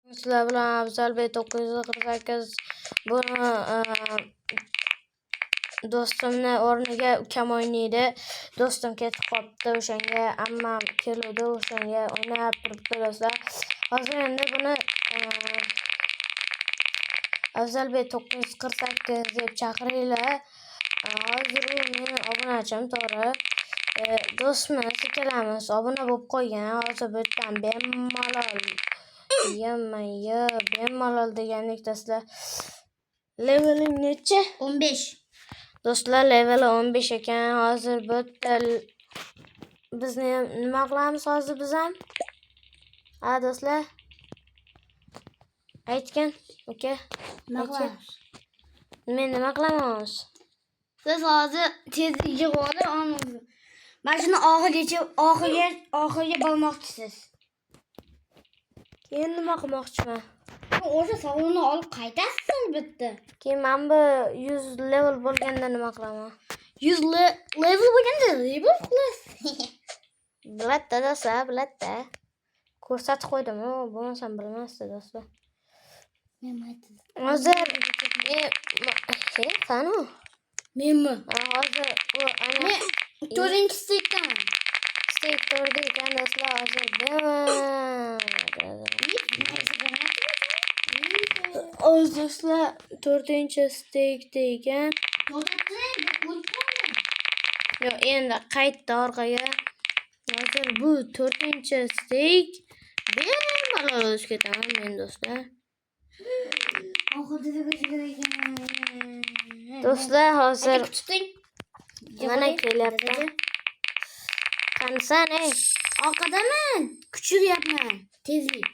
Sizlar bilan Afzalbek 948 buni do'stimni o'rniga ukam o'ynaydi. Do'stim ketib qolibdi o'shanga, ammam keluvdi o'shanga o'ynab turibdi do'stlar. Hozir endi buni Afzalbek 948 deb chaqiringlar. Hozir u meni obunachim to'g'ri. Do'stimiz ikkalamiz obuna bo'lib qo'ygan. Hozir bu yerdan bemalol degandek do'stlar. Leveling necha? 15. Do'stlar, level 15 ekan. Hozir bu yerda biz nima qilamiz hozir biz ham? Ha do'stlar. Aytgan, aka. Men nima qilamiz? Siz hozir tezlik yig'ib olib, mana shuni oxiriga bormoqchisiz. Keyin nima qilmoqchiman? O'sha sovrinni olib qaytasiz albatta. Keyin men bu 100 level bo'lganda nima qilaman? 100 level bo'lganda rebuff qilasiz. Bilatta do'stlar, bilatta. Ko'rsatib qo'ydim, bo'lmasam bilmasdi do'stlar. Hozir qani? Menmi? Hozir u ana 4-stekdaman. Stek 4 ekan do'stlar, hozir do'stlar 4-stekda ekan. Yo, endi qaytdi orqaga. Hozir bu 4-stek. Bemalol o'tib ketaman men do'stlar. Do'stlar, hozir mana kelyapti. Qanisan, ey? Orqadaman. Kuchiryapman. Tezlik.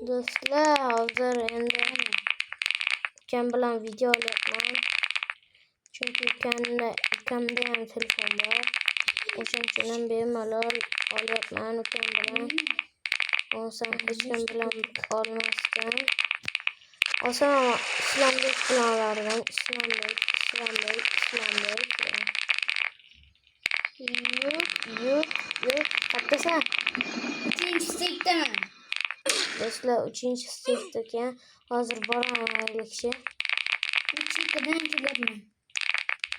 Do'stlar, hozir endi ukam bilan video olyapman. Chunki ukamda ham telefon bor. O'shaning uchun ham bemalol olyapman ukam bilan. O'zim hech kim bilan olmasdan. Osam Islombek bilan olardim. Islombek. Yo'q. Qattasan? 3-stekdaman. Do'stlar, 3-stekda ekan. Hozir boraman aylikchi. 3-stekdan kelyapman.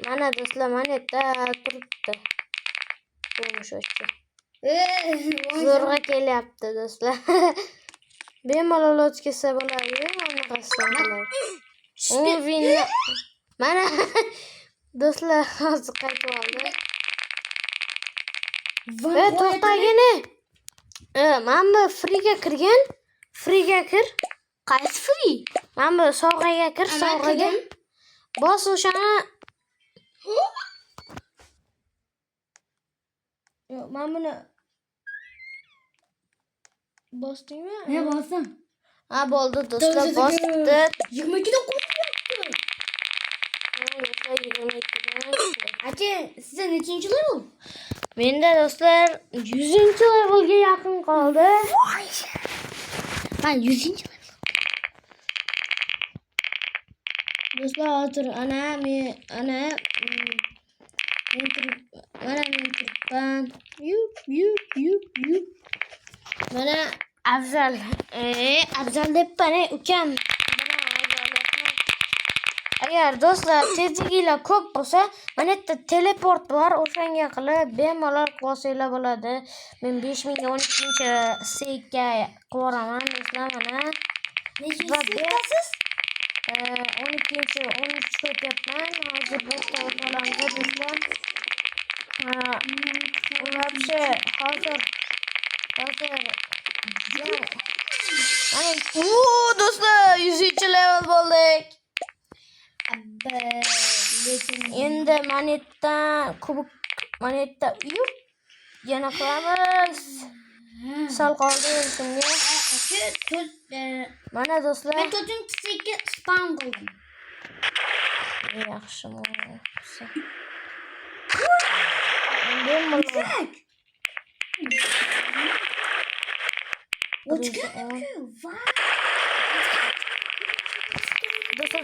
Mana do'stlar, moneta turibdi. Bo'lmoqchi. Zo'rg'a kelyapti do'stlar. Bemalol o'tib ketsa bo'ladi, anaqasidan qilib. Mana do'stlar, hozir qaytib oldi. To'xtagini. Men bu freega kirgan. Freega kir. Qaysi free? Men bu sovg'aga kir, sovg'aga. Bos o'shani. Yo'q, men buni bosdingmi? Ne bosdim? Ha, bo'ldi do'stlar, bosdi. 22 da qo'yibdi. Do'stlar, 22dan. Aka, sizda nechinchi level? Menda do'stlar 100-levelga yaqin qoldi. Men 100-level. Do'stlar, hozir men turibman. Yup. Mana Afzal debman, ukam. Agar do'stlar tezligingiz ko'p bo'lsa, mana yerda teleport bor, o'shanga qilib bemalol qilsanglar bo'ladi. Men 5012-stekka qo'raman do'stlar, mana. Nechisiz? 13 o'tyapman. Hozir bu qolamiz do'stlar. Вообще hozir do'stlar 100-level bo'ldik. Endi moneta yana qilamiz. Sal qoldi shunga. Mana do'stlar, Men 4-stekka spam qildim. Yaxshi bo'lsa.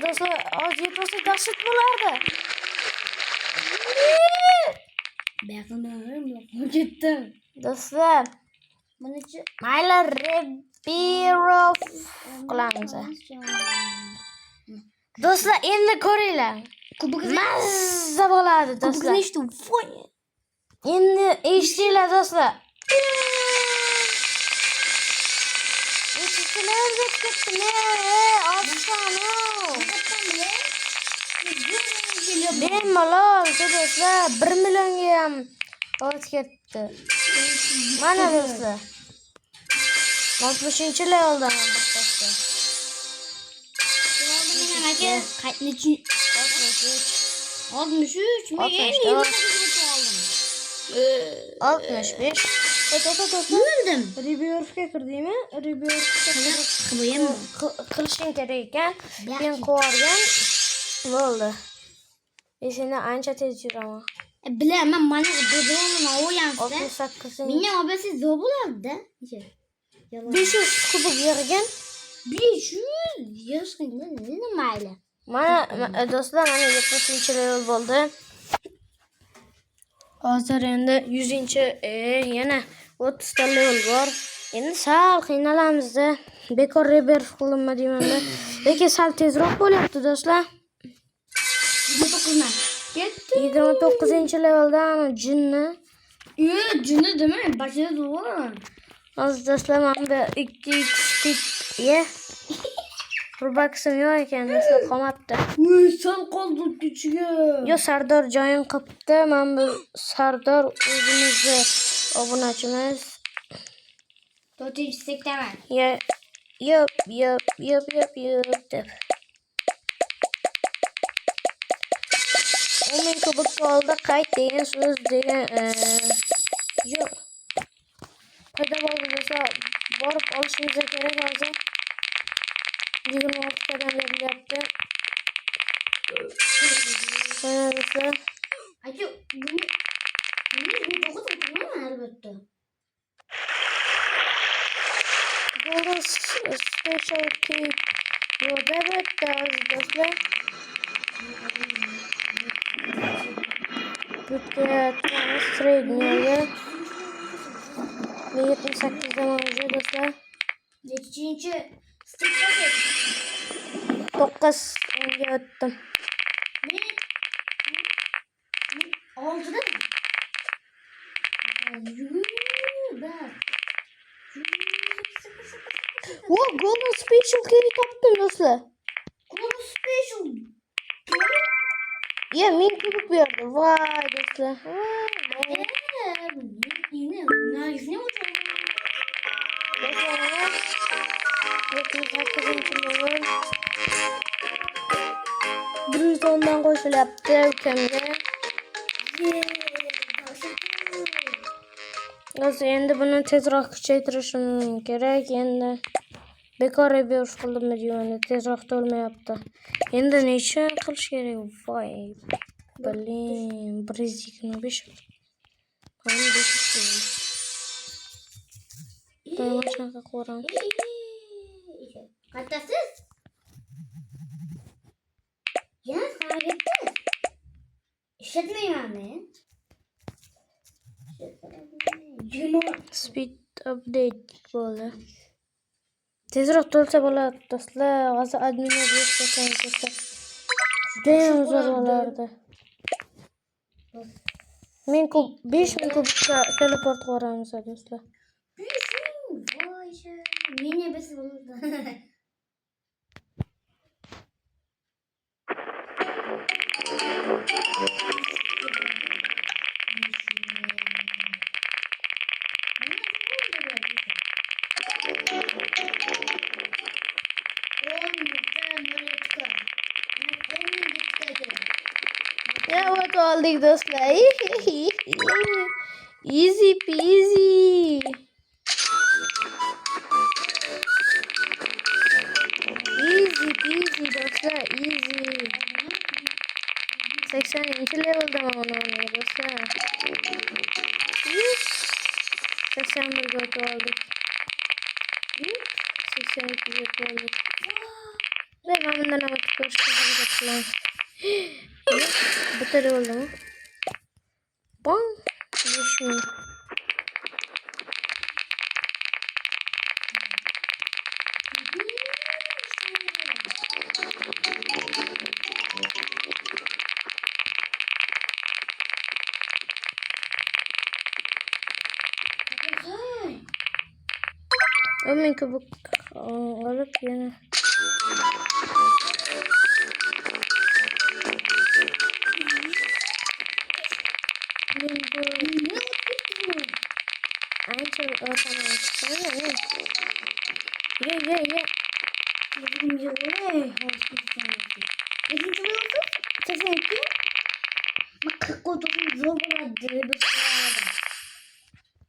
Do'stlar, hozir yetmasa dahshat bo'lardi. Ben gittim. Do'stlar, Bunun mayli rebirth qilamiz. Do'stlar, endi ko'ringlar. Mazza bo'ladi do'stlar. Endi eshitinglar do'stlar. Eshitdilar deb ketdim. Afsona. Bemalol do'stlar 1 millionga ham o'tib ketdi. Mana do'stlar. 60-leveldan do'stlar. Kaçıncı? 63 mi? 65. Öldüm. Rebirth'ga kirdingmi? Rebirth'ga Kıvayım mı? qilishing kerak ekan. Men qo'rgan bo'ldi. Seni ancha tez yuraman. Bilemem bana bebeğimle o yansıdı. 68. Benim abisi zor bulardı. 500 kubik yig'gan. 500 yaşında ne mayli? Mana do'stlar, mana 70-level bo'ldi. Hozir endi 100-chi yana 30 ta level bor. Endi sal qiynalamiz. Bekor rebirth qilinma deyman-da. Lekin sal tezroq bo'lyapti do'stlar. 29 dan. Ketdi. 29-leveldan jinni. Jinni değil mi? Başında zor. Hozir do'stlar, menda 2x speed Roblox'im yo'q ekan, do'stlar, qolmabdi. Sen qoldun küçüğe. Yo, Sardor join qilibdi. Men bu Sardor o'zimizni obunachimiz. 4. sektaman. Yop deb. 10.000 kubik oldi, qayt degan so'z degan yo'q. Paydo bo'ldi desa, borib olishimiz kerak hozir. 26 tadan berilyapti. Mana do'stlar. Aka, bunu 9 okumayman albatta. Bonus special key. Yo'q, albatta do'stlar. Bitta trade niyga 78 dan oldi do'stlar. Nechinchi stikka 9 ga o'tdim. Oltida mı? Wo, golden special key topdim do'stlar. Golden special. Ya, men kubik berdi. Voy do'stlar. Voy. Yine ne olacak? 78-level. 110 dan qo'shilyapti ukamga. Hozir endi buni tezroq kuchaytirishim kerak. Endi bekor rebirth qildimmi deyman, tezroq to'lmayapti. Endi necha qilish kerak? Voy. Blin, 125. Mana 500. Tamam, çanka koyalım. Kaçtasız? Yalnız kaybetti. İşletmeyin anne. Speed update bo'ldi. Tezroq to'lsa bo'ladi do'stlar. Hozir adminga berishgan do'stlar. Judayam zo'r bo'lardi. Men 5000 kubikka teleport qilamiz do'stlar. Vay şey. Yine besi bulurdu. Ya, what oldik do'stlar. Easy peasy. Easy peasy do'stlar, easy. 80-levelda mana do'stlar. 81 ga o'tib oldik. 82 ga o'tib oldik. Ben bundan ama ko'rishga harakat qilamiz. Bitta bo'ldimi? Bong. ming. Men kubik olib yana. Ancha o'taman. Ye.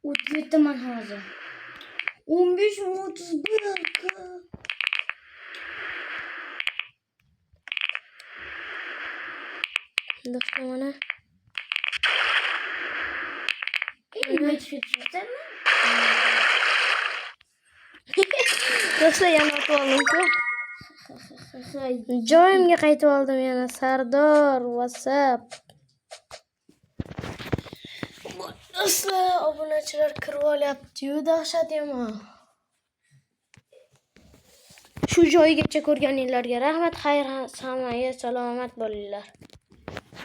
O'tyapman hozir. 15:31. Do'stlar mana. Do'stlar yana o'tib oldim-ku. Joyimga qaytib oldim yana. Sardor, WhatsApp. Do'stlar, obunachilar kirib olyapti-yu, dahshat yomon. Shu joyigacha ko'rganinglarga rahmat, xayr, hammaga salomat bo'linglar.